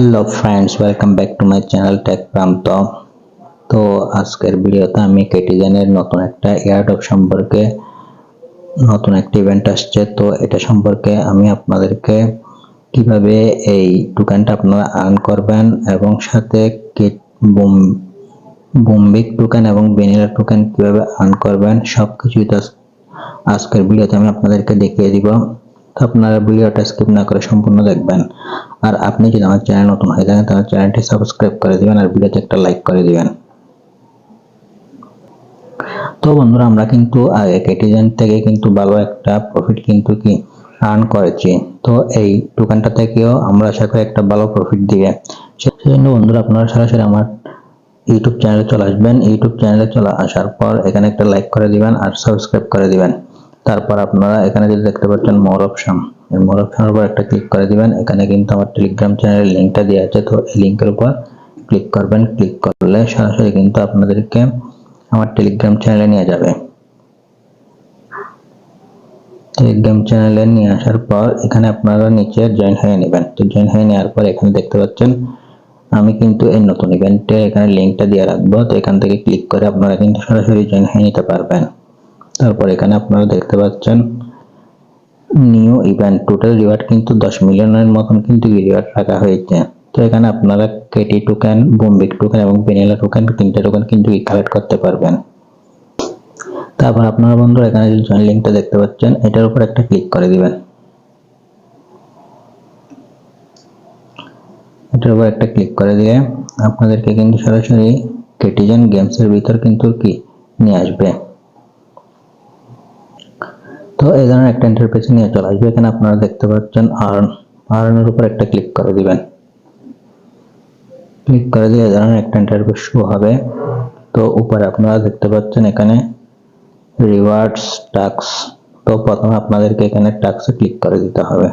Hello friends, welcome back to my channel Tech Pranto। তো আজকের ভিডিওতে আমি কেটিজেনের নতুন একটা এয়ারড্রপ সম্পর্কে নতুন একটা ইভেন্ট আসছে, তো এটা সম্পর্কে আমি আপনাদেরকে কিভাবে এই টোকেনটা আপনারা আর্ন করবেন এবং সাথে বুমবিক টোকেন এবং ভ্যানিলা টোকেন কিভাবে আর্ন করবেন সবকিছুই আজকের ভিডিওতে আমি আপনাদেরকে দেখিয়ে দিব। তো আপনারা ভিডিওটা স্কিপ না করে সম্পূর্ণ দেখবেন। আর আপনি যদি আমার চ্যানেল নতুন হয়ে থাকেন তাহলে চ্যানেলটি সাবস্ক্রাইব করে দিবেন আর ভিডিওতে একটা লাইক করে দিবেন। তো বন্ধুরা, আমরা কিন্তু আগে কেটিজেন থেকে কিন্তু ভালো একটা প্রফিট কিন্তু আর্ন করেছি। তো এই টোকেনটা থেকেও আমরা আশা করি একটা ভালো প্রফিট দিবে। সেজন্য বন্ধুরা, আপনারা সরাসরি আমার ইউটিউব চ্যানেলে চলে আসবেন। ইউটিউব চ্যানেলে চলে আসার পর এখানে একটা লাইক করে দিবেন আর সাবস্ক্রাইব করে দিবেন। তারপর আপনারা এখানে যদি দেখতে পাচ্ছেন মোর অপশন, এই মোর অপশনের উপর একটা ক্লিক করে দিবেন। এখানে কিন্তু আমার টেলিগ্রাম চ্যানেলের লিংকটা দেওয়া আছে, তো এই লিংকের উপর ক্লিক করবেন। ক্লিক করলে সরাসরি কিন্তু আপনাদেরকে আমার টেলিগ্রাম চ্যানেলে নিয়ে যাবে। টেলিগ্রাম চ্যানেলে নিয়ে আসার পর এখানে আপনারা নিচে জয়েন হয়ে নেবেন। তো জয়েন হয়ে নেওয়ার পর এখানে দেখতে পাচ্ছেন আমি কিন্তু এই নতুন ইভেন্টে এখানে লিংকটা দিয়ে রাখবো। তো এখান থেকে ক্লিক করে আপনারা কিন্তু সরাসরি জয়েন হয়ে নিতে পারবেন। তারপর এখানে আপনারা দেখতে পাচ্ছেন নিউ ইভেন্ট, টোটাল রিওয়ার্ড কিন্তু 10 মিলিয়নের মতন কিন্তু রিওয়ার্ড রাখা হয়েছে। তো এখানে আপনারা কেটি টোকেন, বুমবিক টোকেন এবং ভ্যানিলা টোকেন তিনটা টোকেন কিন্তু কালেক্ট করতে পারবেন। তারপর আপনারা বন্ধুরা এখানে যে জয়েন লিংকটা দেখতে পাচ্ছেন এটার উপর একটা ক্লিক করে দিবেন। এটার উপর একটা ক্লিক করে দিয়ে আপনাদেরকে কিন্তু সরাসরি কেটিজেন গেমসের ভিতর কিন্তু নিয়ে আসবে। তো এই ধরনের একটা ইন্টারফেসে নিয়ে চলে আসবে। এখানে আপনারা দেখতে পাচ্ছেন আর্নের উপর একটা ক্লিক করে দিবেন। ক্লিক করে দিয়ে এই ধরনের একটা ইন্টারফেস শো হবে। তো উপরে আপনারা দেখতে পাচ্ছেন এখানে রিওয়ার্ডস, টাস্ক। তো প্রথমে আপনাদেরকে এখানে টাস্কে ক্লিক করে দিতে হবে।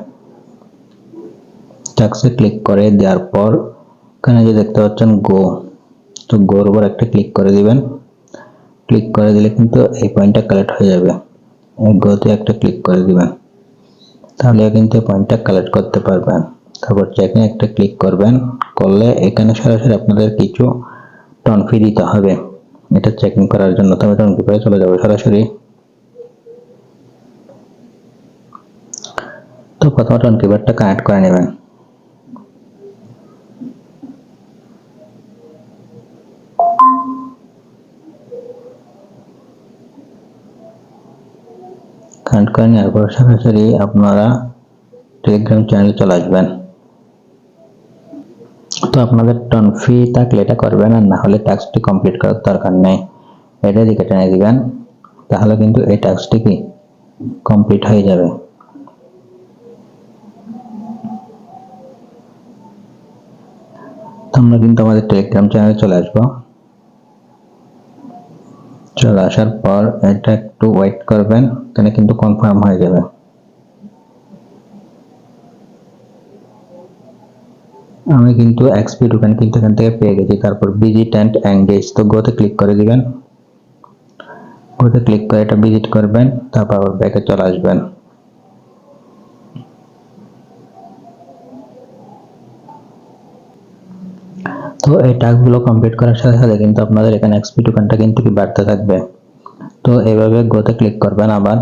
টাস্কে ক্লিক করে দেওয়ার পর এখানে যে দেখতে পাচ্ছেন গো, তো গোর উপর একটা ক্লিক করে দিবেন। ক্লিক করে দিলে কিন্তু এই পয়েন্টটা কালেক্ট হয়ে যাবে। এই গোতে একটা ক্লিক করে দিবেন, তাহলে কিন্তু এই পয়েন্টটা কালেক্ট করতে পারবেন। তারপর চেকিং একটা ক্লিক করবেন, করলে এখানে সরাসরি আপনাদের কিছু টন ফি দিতে হবে এটা চেকিং করার জন্য। তো আমি টন ফি চলে যাবো সরাসরি। তো প্রথমে টন কিপারটা কানেক্ট করে নেবেন। কানেক্ট করে নেওয়ার পর সরাসরি আপনারা টেলিগ্রাম চ্যানেলে চলে আসবেন। তো আপনাদের টন ফি থাকলে এটা করবেন, আর না হলে টাস্কটি কমপ্লিট করার দরকার নেই। এটা দিকে টেনে দিবেন, তাহলে কিন্তু এই টাস্কটি কমপ্লিট হয়ে যাবে। তো আমরা কিন্তু আমাদের টেলিগ্রাম চ্যানেলে চলে আসবো। চলে আসার পর এটা একটু ওয়েট করবেন, এখানে কিন্তু কনফার্ম হয়ে যাবে। আমি কিন্তু এক্সপি টোকেন কিন্তু এখান থেকে পেয়ে গেছি। তারপর ভিজিট এন্ড এঙ্গেজ, তো গোতে ক্লিক করে দিবেন। গোতে ক্লিক করে এটা ভিজিট করবেন, তারপর আবার ব্যাকে চলে আসবেন। তো এই টাস্কগুলো কমপ্লিট করার সাথে সাথে কিন্তু আপনাদের এখানে এক্সপি টোকেনটা কিন্তু বাড়তে থাকবে। তো এইভাবে গোতে ক্লিক করবেন, আবার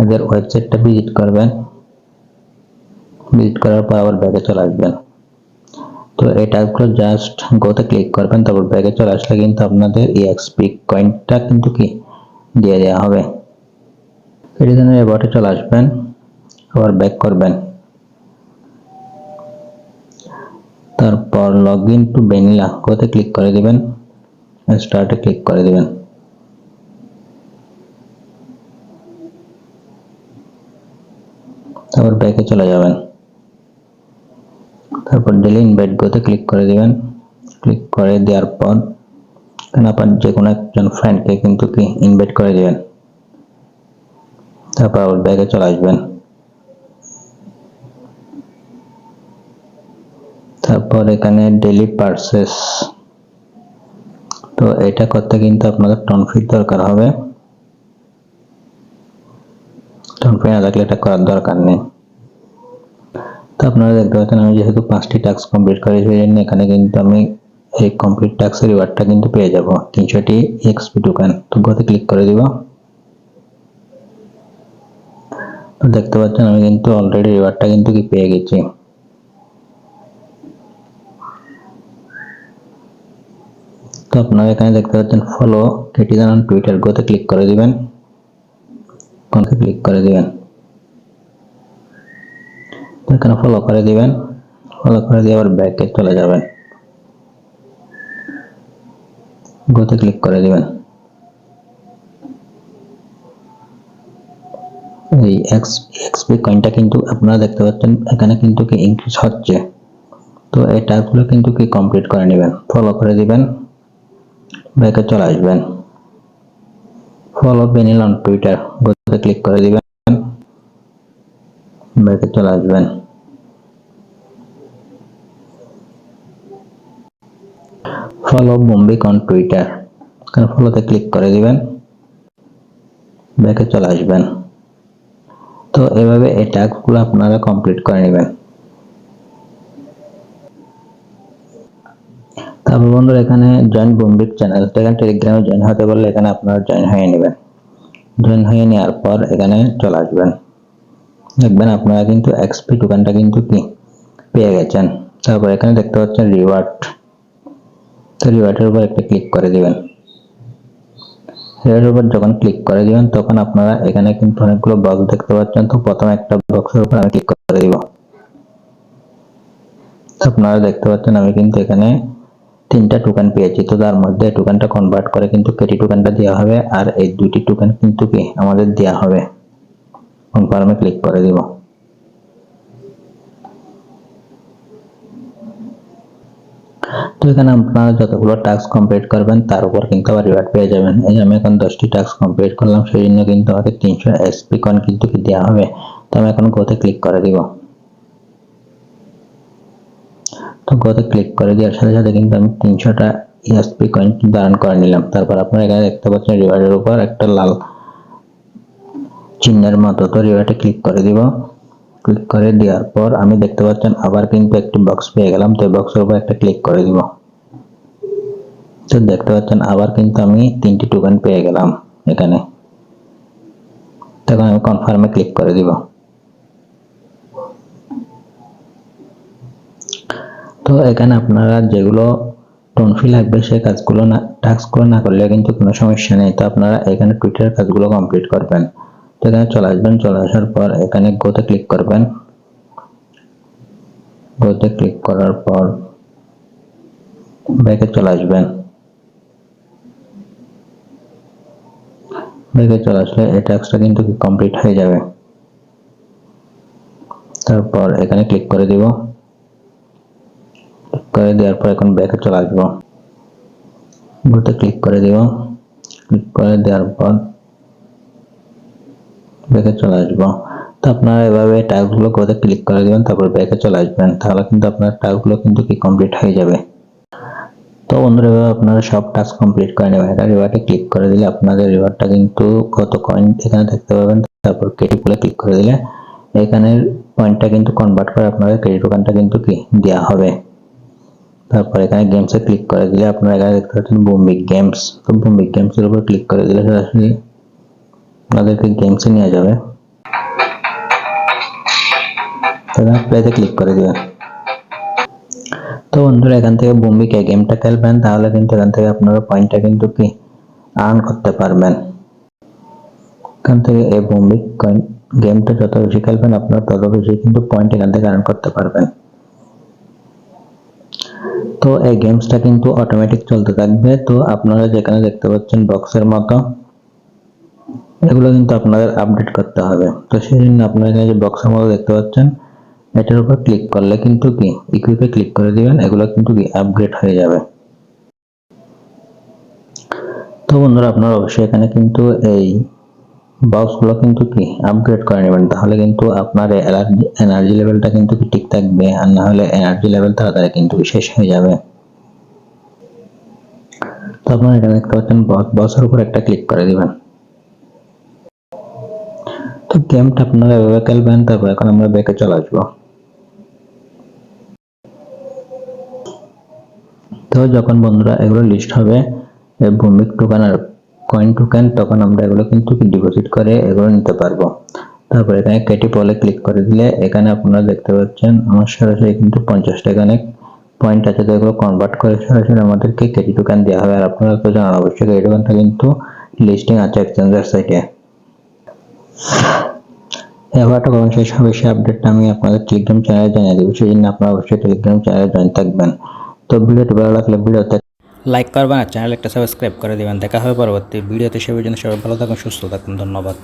এদের ওয়েবসাইটটা ভিজিট করবেন। ভিজিট করার পর আবার ব্যাকে চলে আসবেন। তো এই টাস্কগুলো জাস্ট গোতে ক্লিক করবেন, তারপর ব্যাকে চলে আসলে কিন্তু আপনাদের এই এক্সপি কয়েনটা কিন্তু দিয়ে দেওয়া হবে। কেটিজেনের এই বটে চলে আসবেন, আবার ব্যাক করবেন। তারপর লগ ইন টু ভ্যানিলা, গোতে ক্লিক করে দিবেন, স্টার্টে ক্লিক করে দিবেন। তারপর ব্যাকে চলে যাবেন। তারপর ডেলি ইনভাইট গোতে ক্লিক করে দিবেন। ক্লিক করে দেওয়ার পর এখানে আপনার যে কোনো একজন ফ্রেন্ডকে কিন্তু ইনভাইট করে দিবেন। তারপর আবার ব্যাকে চলে আসবেন। তারপর এখানে ডেলি পারচেস, তো এটা করতে কিন্তু আপনাদের টন ফি দরকার হবে। টন ফি না থাকলে এটা করার দরকার নেই। তো আপনারা দেখতে পাচ্ছেন আমি যেহেতু 5টি টাস্ক কমপ্লিট করেছি সেই জন্য এখানে কিন্তু আমি এই কমপ্লিট টাস্কের রিওয়ার্ডটা কিন্তু পেয়ে যাব 300টি এক্সপি টোকেন। তো গোতে ক্লিক করে দিব। তো দেখতে পাচ্ছেন আমি কিন্তু অলরেডি রিওয়ার্ডটা কিন্তু পেয়ে গেছি। তো আপনারা এখানে দেখতে পাচ্ছেন ফলো কেটিজান অন টুইটার, গোতে ক্লিক করে দিবেন। কোনকে ক্লিক করে দিবেন, তো এখানে ফলো করে দিবেন। ফলো করে দিয়ে আবার ব্যাকে চলে যাবেন, গোতে ক্লিক করে দিবেন। এই এক্সপি কয়েনটা কিন্তু আপনারা দেখতে পাচ্ছেন এখানে কিন্তু কি ইনক্রিজ হচ্ছে। তো এই টাস্কগুলো কিন্তু কি কমপ্লিট করে নেবেন। ফলো করে দিবেন, ব্যাকে চলে আসবেন। ফলো বেনিল অন টুইটার, গোতে ক্লিক করে দিবেন, ব্যাকে চলে আসবেন। ফলো বুম্বিক অন টুইটার, এখানে ফলোতে ক্লিক করে দিবেন, ব্যাকে চলে আসবেন। তো এভাবে এই টাস্কগুলো আপনারা কমপ্লিট করে নেবেন। তারপর বন্ধুরা এখানে জয়েন বুম্বিক চ্যানেল, এখানে টেলিগ্রামে জয়েন হতে বললে এখানে আপনারা জয়েন হয়ে নেবেন। জয়েন হয়ে নেওয়ার পর এখানে চলে আসবেন। দেখবেন আপনারা কিন্তু এক্সপি টোকেনটা কিন্তু কি পেয়ে গেছেন। তারপর এখানে দেখতে পাচ্ছেন রিওয়ার্ড, তো রিওয়ার্ডের উপর একটা ক্লিক করে দিবেন। রিওয়ার্ডের উপর যখন ক্লিক করে দিবেন তখন আপনারা এখানে কিন্তু অনেকগুলো বক্স দেখতে পাচ্ছেন। তো প্রথমে একটা বক্সের উপর আমি ক্লিক করে দিব। তো আপনারা দেখতে পাচ্ছেন আমি কিন্তু এখানে 3টা টোকেন পেয়েছি। তো তার মধ্যে টোকেনটা কনভার্ট করে কিন্তু কেটি টোকেনটা দেওয়া হবে, আর এই 2টি টোকেন কিন্তু কি আমাদের দেওয়া হবে। কনফার্মে ক্লিক করে দিব। তো এখানে আপনারা যতগুলো টাস্ক কমপ্লিট করবেন তার উপর কিন্তু আবার রিওয়ার্ড পেয়ে যাবেন। এই যে আমি এখন 10টি টাস্ক কমপ্লিট করলাম, সেই জন্য কিন্তু আমাকে 300 এসপি কয়েন কিন্তু কি দেওয়া হবে। তো আমি এখন গোতে ক্লিক করে দিব। তো গোতে ক্লিক করে দেওয়ার সাথে সাথে কিন্তু আমি 300টা এসপি কয়েন কিন্তু আর্ন করে নিলাম। তারপর আপনারা এখানে দেখতে পাচ্ছেন রিওয়ার্ডের উপর একটা লাল চিহ্নের মতো, তো রিওয়ার্ডে ক্লিক করে দিব। ক্লিক করে দেওয়ার পর আমি দেখতে পাচ্ছেন আবার কিন্তু একটি বক্স পেয়ে গেলাম। তো বক্সের উপর একটা ক্লিক করে দিব। তো দেখতে পাচ্ছেন আবার কিন্তু আমি 3টি টোকেন পেয়ে গেলাম এখানে। তখন আমি কনফার্মে ক্লিক করে দিব। তো এখানে আপনারা যেগুলো টোন ফি লাগবে সেই কাজগুলো না, টাস্কগুলো না করলে কিন্তু কোনো সমস্যা নেই। তো আপনারা এখানে টুইটারের কাজগুলো কমপ্লিট করবেন। তো এখানে চলে আসবেন, চলে আসার পর এখানে গোতে ক্লিক করবেন। গোতে ক্লিক করার পর ব্যাকে চলে আসবেন। ব্যাকে চলে আসলে এই টাস্কটা কিন্তু কমপ্লিট হয়ে যাবে। তারপর এখানে ক্লিক করে দিব। করে দেওয়ার পর এখন ব্যাকে চলে আসবো। গোতে ক্লিক করে দিব। ক্লিক করে দেওয়ার পর ব্যাকে চলে আসবো। তো আপনারা এভাবে টাস্কগুলো গোতে ক্লিক করে দিবেন, তারপর ব্যাকে চলে আসবেন। তাহলে কিন্তু আপনার টাস্কগুলো কিন্তু কি কমপ্লিট হয়ে যাবে। তো বন্ধুরা এভাবে আপনারা সব টাস্ক কমপ্লিট করে নেবেন। এটা রিওয়ার্ডে ক্লিক করে দিলে আপনাদের রিওয়ার্ডটা কিন্তু কত কয়েন এখানে দেখতে পাবেন। তারপর কেটি পুলে ক্লিক করে দিলে এখানের পয়েন্টটা কিন্তু কনভার্ট করে আপনাদের ক্রেডিট টোকেনটা কিন্তু কি দেওয়া হবে। তারপর এখানে গেমসে ক্লিক করে দিলে আপনারা এখানে দেখতে পাচ্ছেন বুম্বিক গেমস। তো বুম্বিক গেমসের উপর ক্লিক করে দিলে সরাসরি আপনাদেরকে গেমসে নিয়ে যাবে। এখানে প্লেতে ক্লিক করে দিবেন। তো বন্ধুরা এখান থেকে বুম্বিক এই গেমটা খেলবেন, তাহলে কিন্তু এখান থেকে আপনারা পয়েন্টটা কিন্তু কি আর্ন করতে পারবেন। এখান থেকে এই বুম্বিক গেমটা যত বেশি খেলবেন আপনারা তত বেশি কিন্তু পয়েন্ট এখান থেকে আর্ন করতে পারবেন। তো এই গেমসটা কিন্তু অটোমেটিক চলতে থাকবে। তো আপনারা যেখানে দেখতে পাচ্ছেন বক্সের মতো, এগুলো কিন্তু আপনাদের আপডেট করতে হবে। তো সেই জন্য আপনারা এখানে যে বক্সের মতো দেখতে পাচ্ছেন এটার উপর ক্লিক করলে কিন্তু কি ইকুইপে ক্লিক করে দিবেন, এগুলো কিন্তু কি আপগ্রেড হয়ে যাবে। তো বন্ধুরা আপনারা অবশ্যই এখানে কিন্তু এই বক্সগুলো কিন্তু কি আপগ্রেড করে নেবেন, তাহলে কিন্তু আপনার এনার্জি লেভেলটা কিন্তু কি ঠিক থাকবে, আর না হলে এনার্জি লেভেল তাড়াতাড়ি কিন্তু শেষ হয়ে যাবে। তো আপনারা এখানে দেখতে পাচ্ছেন বক্সের উপর একটা ক্লিক করে দিবেন। তো গেমটা আপনারা এভাবে খেলবেন। তারপর এখন আমরা ব্যাকে চলে আসবো। তো যখন বন্ধুরা এগুলো লিস্ট হবে ভূমিক টোকেন আর কয়েন টোকেন, তখন আমরা এগুলো কিন্তু ডিপোজিট করে এগুলো নিতে পারবো। তারপর এখানে কেটি পলে ক্লিক করে দিলে এখানে আপনারা দেখতে পাচ্ছেন আমার সরাসরি কিন্তু 50 টাকা অনেক পয়েন্ট আছে, তো এগুলো কনভার্ট করে সরাসরি আমাদেরকে কেটি টোকেন দেওয়া হবে। আর আপনারা তো জানান অবশ্যই কেটি টোকেনটা কিন্তু লিস্টিং আছে এক্সচেঞ্জের সাইটে। এবার কখন শেষ হবে সেই আপডেটটা আমি আপনাদের টেলিগ্রাম চ্যানেলে জানিয়ে দেবো, সেই জন্য আপনারা অবশ্যই টেলিগ্রাম চ্যানেলে জয়েন থাকবেন। তো ভিডিওটি ভালো লাগলে ভিডিওতে লাইক করবেন আর চ্যানেল একটা সাবস্ক্রাইব করে দেবেন। দেখা হবে পরবর্তী ভিডিওতে। সে পর্যন্ত সবাই ভালো থাকুন, সুস্থ থাকুন। ধন্যবাদ।